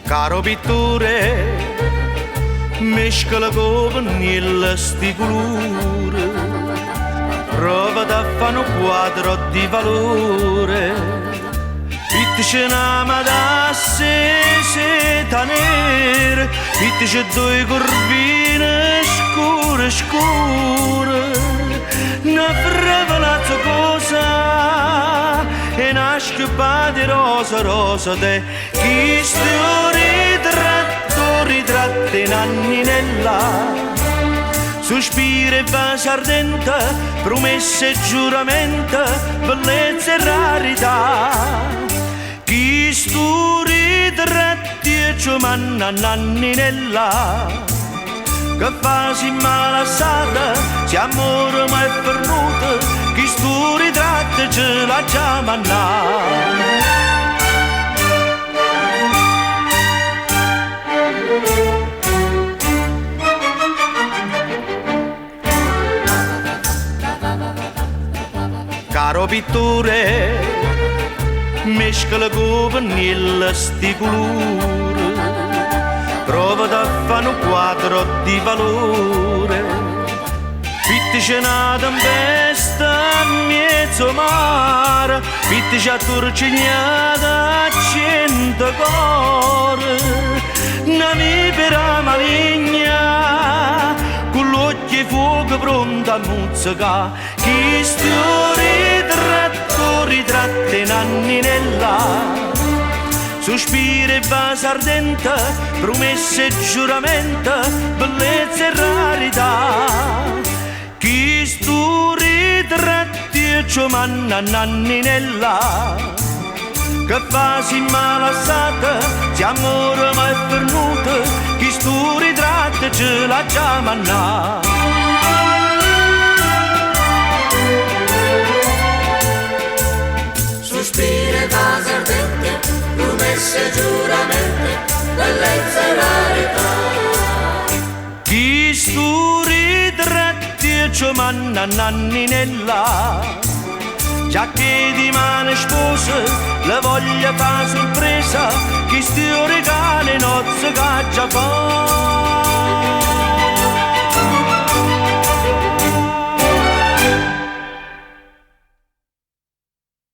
Caro pittore, mescola con pennella sti colori, prova da fare un quadro di valore. Pittici una madassa seta nera, pittici due corvine scure scure, una fravolazza cosa e una schioppa di rosa rosa te, chi sto ritratto in anninella. Sospira e vasi ardente, promesse e giuramenta, bellezza e rarità. Chi stu ritratti e ci manna nanninella, che fasi malassata, si amore ma è pernuta, chi stu ritratti ce l'ha già manna. Caro pittore, mescola con pennella sti colori, prova da fare un quadro di valore. Pittici una tempesta a mezzo mare, pittici a turcignata a 100 cuore, una vipera maligna, con l'occhio e fuoco pronto a muzzica, chi sto ritratto in anninella. Sospira e vasi ardente, promesse e giuramenta, bellezza e rarità. Chi sto ritratti e ci manna nanninella, che fasi malassata, si amore ma è pernuta, chi sto ritratti ce l'ha già manna. Sospira e vasi ardente, promesse e giuramenti, bellezza e rarità. Chi stu ritratti e ci manna nanninella, già che di mano spose la voglia fa sorpresa, chi sti regali nozze che già fa.